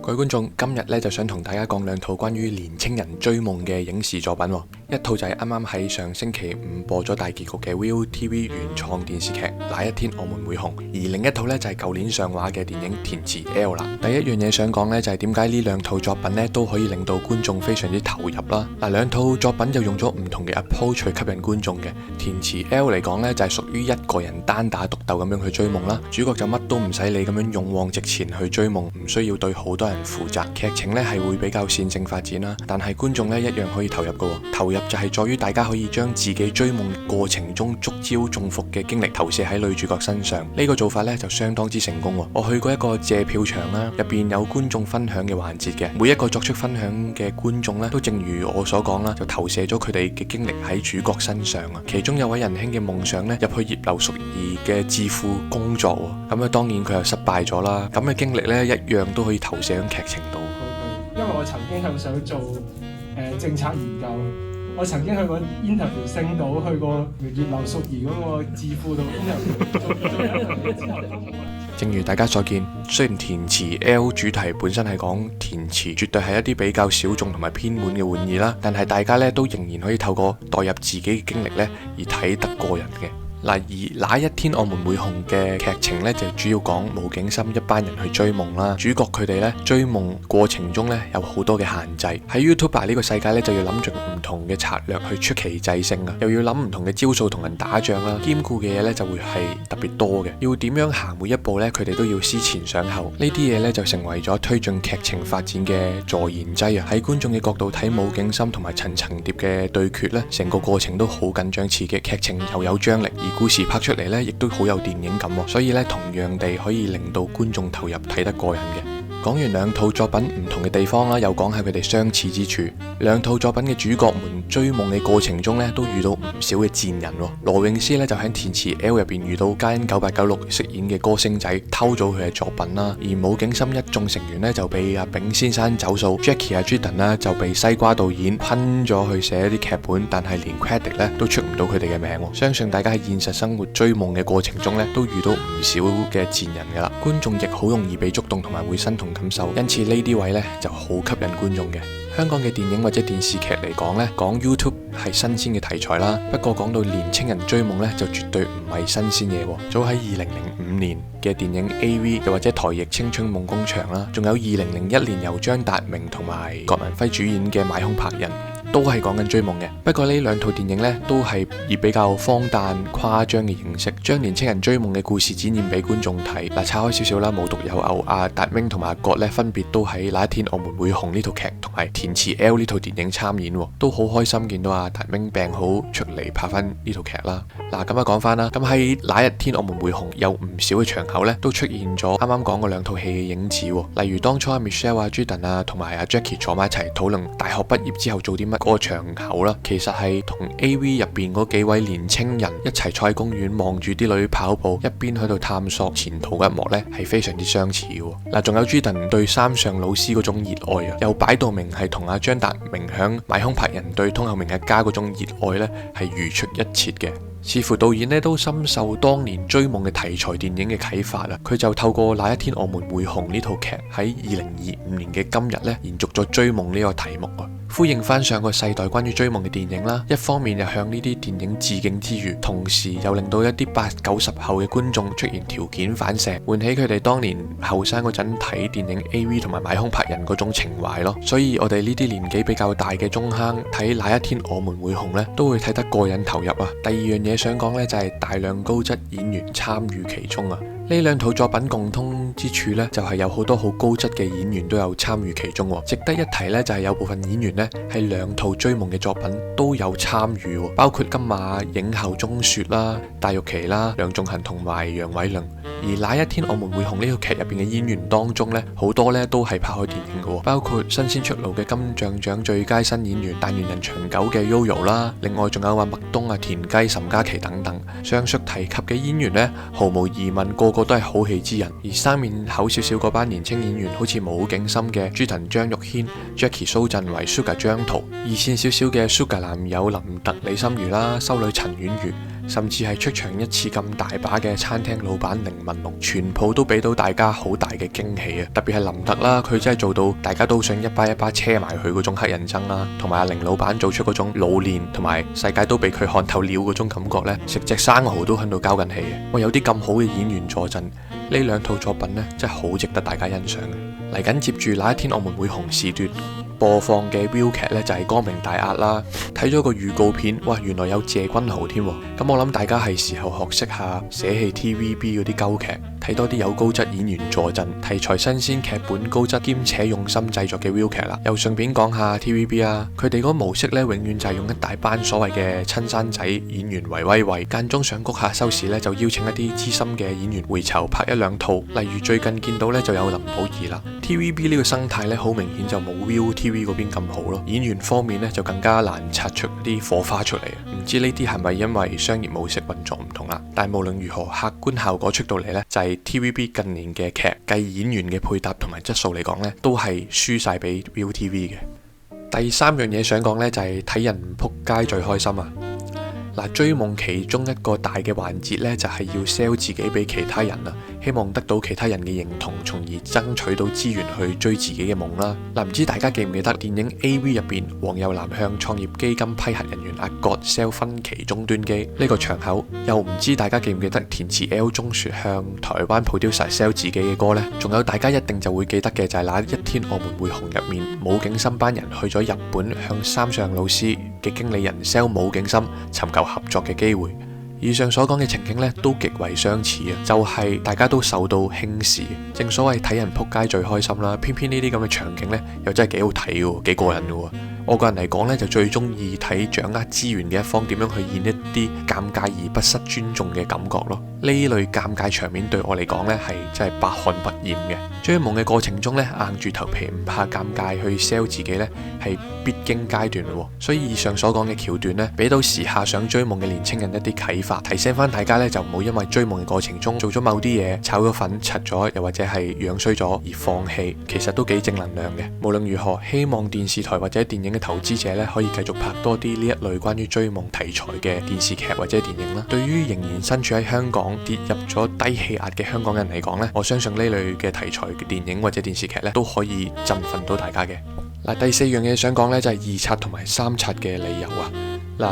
各位觀眾，今日咧就想同大家講兩套關於年青人追夢嘅影視作品。一套就係啱啱喺上星期五播咗大結局嘅 ViuTV 原創電視劇《那一天我們會紅》，而另一套呢，就係舊年上畫嘅電影《填詞 L》啦。第一樣嘢想講呢，就係點解呢兩套作品呢都可以令到觀眾非常之投入啦。嗱，兩套作品就用咗唔同嘅 approach 去吸引觀眾嘅。填詞 L 嚟講呢，就係屬於一個人單打獨鬥咁樣去追夢啦，主角就乜都唔使理咁樣勇往直前去追夢，唔需要對好多人負責。劇情呢係會比較線性發展啦，但係觀眾呢一樣可以投入嘅。投入就係在於大家可以將自己追夢過程中觸礁中伏嘅經歷投射喺女主角身上，呢個做法呢就相當之成功。我去過一個借票場啦，入邊有觀眾分享嘅環節嘅，每一個作出分享嘅觀眾呢，都正如我所講啦，就投射咗佢哋嘅經歷喺主角身上啊。其中有位仁兄嘅夢想呢，入去葉劉淑儀嘅智庫工作，咁當然佢又失敗咗啦。咁嘅經歷呢，一樣都可以投射喺劇情度。因為我曾經係想做政策研究，我曾經去過 interview 星島，去過葉劉淑儀嗰個智庫度 interview。正如大家所見，雖然填詞 L 主題本身係講填詞，絕對係一啲比較小眾同埋偏門嘅玩意啦，但係大家咧都仍然可以透過代入自己嘅經歷咧而睇得過癮嘅。嗱，而那一天我們會紅嘅劇情呢，就主要講吳景森一班人去追夢啦。主角佢哋呢，追夢過程中呢，有好多嘅限制。喺 YouTuber 呢個世界呢，就要諗盡唔同嘅策略去出奇制勝啊，又要諗唔同嘅招數同人打仗啦，兼顧嘅嘢呢，就會係特別多嘅。要點樣行每一步呢？佢哋都要思前想後。呢啲嘢呢，就成為咗推進劇情發展嘅助燃劑啊！喺觀眾嘅角度睇吳景森同埋陳層疊嘅對決呢，成個過程都好緊張刺激，劇情又有張力。故事拍出嚟呢，亦都好有電影感，所以呢，同樣地可以令到觀眾投入睇得過癮嘅。講完兩套作品唔同嘅地方啦，又講下佢哋相似之處。兩套作品嘅主角們追夢嘅過程中呢，都遇到唔少嘅賤人。羅詠詩呢，就喺填詞 L 入邊遇到嘉欣9896飾演嘅歌星仔偷咗佢嘅作品啦，而吳景森一眾成員呢，就被阿炳先生走數 ，Jackie Jordan 呢，就被西瓜導演噴咗去寫一啲劇本，但係連 credit 呢都出唔到佢哋嘅名。相信大家喺現實生活追夢嘅過程中呢，都遇到唔少嘅賤人噶啦，觀眾亦好容易被觸動同埋會身同感受，因此呢啲位呢就好吸引觀眾嘅。香港嘅電影或者電視劇嚟講呢，講 YouTube 係新鮮嘅題材啦，不過講到年青人追夢呢，就絕對唔係新鮮嘢。早喺2005年嘅電影 AV， 又或者台譯《青春夢工場》啦，仲有2001年由張達明同埋郭文輝主演嘅《買兇拍人》，都係講緊追夢嘅。不過呢兩套電影呢，都係以比較荒誕誇張嘅形式，將年青人追夢嘅故事展現俾觀眾睇。嗱，拆開少少啦，無獨有偶，阿達明同埋阿郭呢，分別都喺那一天我們會紅呢套劇同埋填詞 L 呢套電影參演，都好開心見到阿達明病好出嚟拍翻呢套劇啦。嗱，咁講翻啦，咁喺那一天我們會紅有唔少嘅場口呢，都出現咗啱啱講過兩套戲嘅影子。例如當初阿 Michelle 啊、Jordan 啊同埋阿 Jackie 坐埋一齊討論大學畢業之後做啲乜嗰個場口啦，其實係同 AV 入邊嗰幾位年青人一齊坐喺公園望住啲女跑步，一邊喺度探索前途嘅一幕呢，係非常之相似嘅。嗱，仲有 Jordan 對三上老師嗰種熱愛啊，又擺到明係同阿張達明響買兇拍人對通後明一家嗰種熱愛呢，係如出一轍嘅。似乎導演呢都深受當年追夢嘅題材電影嘅啟發啦，佢就透過那一天我們會紅呢套劇喺2025年嘅今日呢，延續咗追夢呢個題目啊，呼應翻上個世代關於追夢嘅電影啦。一方面又向呢啲電影致敬之餘，同時又令到一啲80、90後嘅觀眾出現條件反射，喚起佢哋當年後生嗰陣睇電影 AV 同埋買兇拍人嗰種情懷咯。所以我哋呢啲年紀比較大嘅中坑睇那一天我們會紅呢，都會睇得過癮投入啊。第二樣嘢想講呢，就係大量高質演員參與其中啊。呢兩套作品共通之處呢，就係有好多好高質嘅演員都有參與其中。值得一提呢，就係有部分演員呢，係兩套追夢嘅作品都有參與，包括金馬影后鐘雪啦、戴玉琪啦、梁仲恒同埋楊偉倫。而那一天我們會紅呢套劇入邊嘅演員當中呢，好多呢都係拍開電影嘅，包括新鮮出爐嘅金像獎最佳新演員、但願人長久嘅 Yoyo 啦，另外仲有麥冬、田雞、岑嘉琪等等。上述提及嘅演員呢，毫無疑問個個都係好戲之人。而生面口少少嗰班年青演員，好似吳景森嘅朱騰、張玉軒、Jackie 蘇振為、Sugar 張圖，二線少少嘅 Sugar 男友林特、李心如啦，修女陳婉如。甚至係出場一次咁大把嘅餐廳老闆凌文龍，全部都俾到大家好大嘅驚喜啊！特別係林特啦，佢真係做到大家都想一巴一巴車埋佢嗰種黑人憎啦，同埋阿凌老闆做出嗰種老練同埋世界都俾佢看透了嗰種感覺呢，食隻生蠔都喺度交緊戲嘅。喂，有啲咁好嘅演員坐鎮，呢兩套作品呢，真係好值得大家欣賞嘅。嚟緊接住那一天我們會紅時段播放嘅 Viu 劇呢，就係《光明大押》啦。睇咗個預告片，哇，原來有謝君豪添。咁我諗大家係時候學識下捨棄 TVB 嗰啲鳩劇，睇多啲有高質演員坐鎮、題材新鮮、劇本高質兼且用心製作嘅 Viu 劇啦。又順便講下 TVB 啊，佢哋嗰個模式呢，永遠就係用一大班所謂嘅親生仔演員為威位，間中想谷下收視呢，就邀請一啲資深嘅演員回巢拍一兩套。例如最近見到呢，就有林保怡啦。TVB 呢個生態呢，好明顯就冇 ViuTV 嗰邊咁好咯。演員方面呢，就更加難擦出啲火花出嚟。唔知呢啲係咪因為商業模式運作唔同啦？但係無論如何，客觀效果出到嚟呢，就係 TVB 近年嘅劇，計演員嘅配搭同埋質素嚟講呢，都係輸晒俾 ViuTV 嘅。第三樣嘢想講呢，就係睇人撲街最開心啊！追夢其中一個大嘅環節呢，就係要 sell 自己俾其他人啊，希望得到其他人嘅認同，從而爭取到資源去追自己嘅夢啦。唔知大家記唔記得電影 AV 入邊，黃又南向創業基金批核人員阿葛 sell 分期終端機呢個場口，又唔知大家記唔記得填詞 L 中雪向台灣 producer sell 自己嘅歌呢？仲有大家一定就會記得嘅就係那一天我們會紅入面，武警心班人去咗日本向三上老師嘅經理人 sell 武警心尋求合作嘅機會。以上所講嘅情景呢，都極為相似啊，就係大家都受到輕視。正所謂睇人撲街最開心啦，偏偏呢啲咁嘅場景呢，又真係幾好睇嘅，幾過癮嘅。我個人嚟講呢，就最中意睇掌握資源嘅一方點樣去演一啲尷尬而不失尊重嘅感覺咯。呢類尷尬場面對我嚟講呢，係真係百看不厭嘅。追夢嘅過程中呢，硬住頭皮唔怕尷尬去 sell 自己呢，係必經階段喎。所以以上所講嘅橋段呢，俾到時下想追夢嘅年青人一啲啟發，提醒翻大家呢，就唔好因為追夢嘅過程中做咗某啲嘢，炒咗粉、柒咗，又或者係樣衰咗而放棄，其實都幾正能量嘅。無論如何，希望電視台或者電影嘅投資者呢，可以繼續拍多啲呢一類關於追夢題材嘅電視劇或者電影啦。對於仍然身處喺香港跌入咗低氣壓嘅香港人嚟講呢，我相信呢類嘅題材嘅電影或者電視劇呢，都可以振奮到大家嘅。第四樣嘢想講呢，就係二刷同埋三刷嘅理由啊。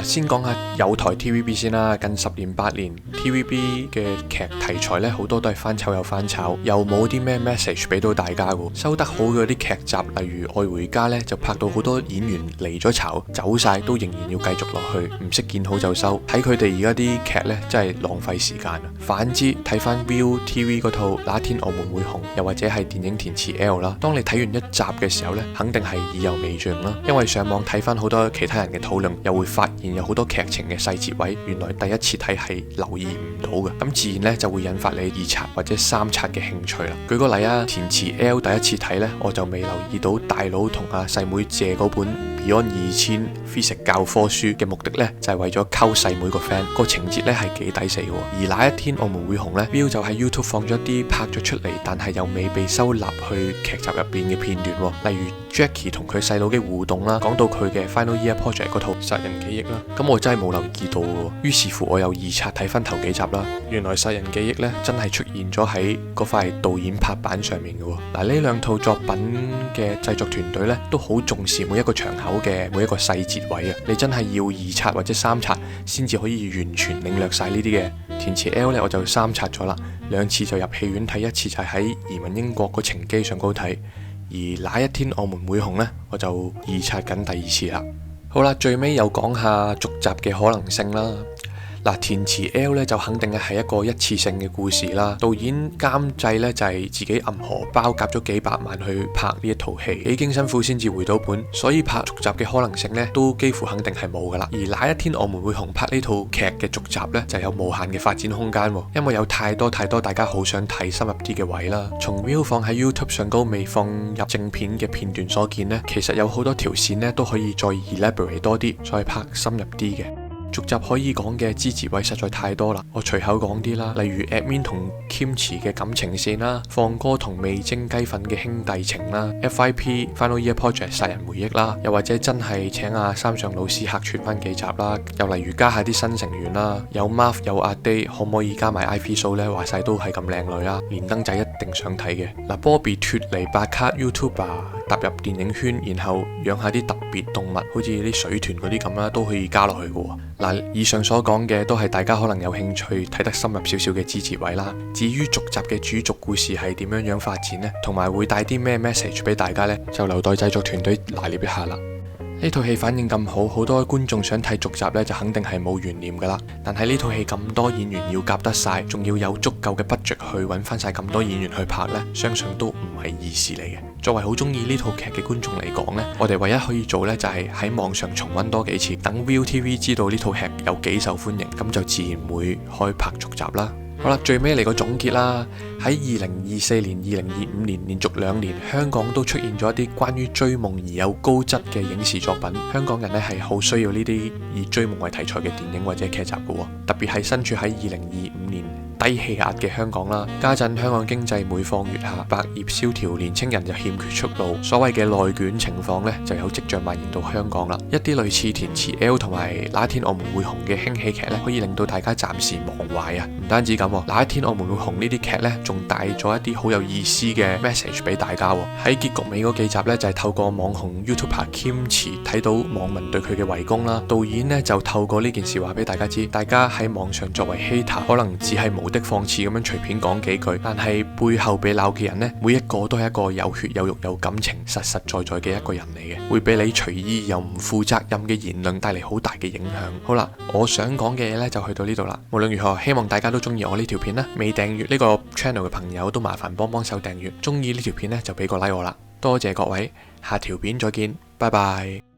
先講下有台 TVB 先啦。近10年8年 TVB 嘅劇題材呢，好多都係翻炒又翻炒，又冇啲咩 message 俾到大家嘅。收得好嘅啲劇集，例如《愛回家》呢，就拍到好多演員離咗巢走晒，都仍然要繼續落去，唔識見好就收。睇佢哋而家啲劇呢，真係浪費時間啊。反之睇翻 ViuTV 嗰套《那天我們會紅》，又或者係電影填詞 L 啦，當你睇完一集嘅時候呢，肯定係意猶未盡啦。因為上網睇翻好多其他人嘅討論，又會發現有好多劇情嘅細節位，原來第一次睇係留意唔到嘅，咁自然呢就會引發你二刷或者三刷嘅興趣啦。舉個例啊，填詞 L 第一次睇呢，我就未留意到大佬同阿細妹借嗰本 Beyond 2000 Physics 教科書嘅目的呢，就係為咗溝細妹個 friend，個情節呢係幾抵死嘅。而那一天我們會紅呢， Viu 就喺 YouTube 放咗啲拍咗出嚟但係又未被收納去劇集入邊嘅片段，例如 Jackie 同佢細佬嘅互動啦，講到佢嘅 Final Year Project 嗰套殺人記憶啦，咁我真係冇留意到喎。於是乎我又二刷睇翻頭幾集啦，原來殺人記憶呢真係出現咗喺嗰塊導演拍板上面嘅喎。呢兩套作品嘅製作團隊呢，都好重視每一個場口嘅每一個細節位啊，你真係要二刷或者三刷先至可以完全領略晒呢啲嘅。填詞 L 呢，我就三刷咗啦，2次就入戲院睇，一次就係喺移民英國個程機上高睇。而那一天我們會紅呢，我就二刷緊第2次啦。好啦，最尾又講下續集嘅可能性啦。填詞 L 呢就肯定係一個一次性嘅故事啦。導演監製呢就係自己揞荷包夾咗幾百萬去拍呢一套戲，幾經辛苦先至回到本，所以拍續集嘅可能性呢都幾乎肯定係冇噶啦。而那一天我們會紅拍呢套劇嘅續集呢，就有無限嘅發展空間，因為有太多大家好想睇深入啲嘅位啦。從 Viu 放喺 YouTube 上高未放入正片嘅片段所見呢，其實有好多條線呢都可以再 elaborate 多啲，再拍深入啲嘅。續集可以講嘅枝節位實在太多啦，我隨口講啲啦，例如 Admin 同 Kimchi 嘅感情線啦，放歌同味精雞粉嘅兄弟情啦 ，FYP Final Year Project 殺人回憶啦，又或者真係請阿三上老師客串翻幾集啦，又例如加下啲新成員啦，有 Marv 有阿 Day， 可唔可以加埋 Ivy So 呢？話晒都係咁靚女啦，連登仔一定想睇嘅。嗱，Bobby 脫離白卡 YouTuber， 踏入電影圈，然後養下啲特別動物，好似啲水豚嗰啲咁啦，都可以加落去嘅喎。嗱，以上所講嘅都係大家可能有興趣睇得深入少少嘅枝節位啦。至於續集嘅主軸故事係點樣發展呢？同埋會帶啲咩 message 俾大家呢？就留待製作團隊拿捏一下啦。呢套戲反應咁好，好多觀眾想睇續集呢，就肯定係冇懸念噶啦。但係呢套戲咁多演員要夾得晒，仲要有足夠嘅 budget 去揾翻晒咁多演員去拍呢，相信都唔係易事嚟嘅。作為好中意呢套劇嘅觀眾嚟講呢，我哋唯一可以做呢，就係喺網上重溫多幾次，等 ViuTV 知道呢套劇有幾受歡迎，咁就自然會開拍續集啦。好啦，最尾嚟個總結啦。喺2024年、2025年連續2年，香港都出現咗一啲關於追夢而有高質嘅影視作品。香港人呢係好需要呢啲以追夢為題材嘅電影或者劇集嘅喎，特別係身處喺2025年低氣壓嘅香港啦，家陣香港經濟每況愈下，百業蕭條，年青人就欠缺出路，所謂嘅內卷情況呢，就有跡象蔓延到香港啦。一啲類似填詞 L 同埋哪一天我們會紅嘅輕喜劇呢，可以令到大家暫時忘懷啊！唔單止咁，哪一天我們會紅呢啲劇呢，仲帶咗一啲好有意思嘅 message 俾大家喎。喺結局尾嗰幾集呢，就係透過網紅 YouTuber Kimchi 睇到網民對佢嘅圍攻啦，導演呢，就透過呢件事話俾大家知，大家喺網上作為 hater 可能只係無的放矢咁樣隨便講幾句，但係背後被鬧嘅人呢，每一個都係一個有血有肉有感情、實實在在嘅一個人嚟嘅，會俾你隨意又唔負責任嘅言論帶嚟好大嘅影響。好啦，我想講嘅嘢呢，就去到呢度啦。無論如何，希望大家都中意我呢條片啦。未訂閱呢個 channel 嘅朋友都麻煩幫手訂閱。中意呢條片呢，就俾個 like 我啦。多謝各位，下條片再見，拜拜。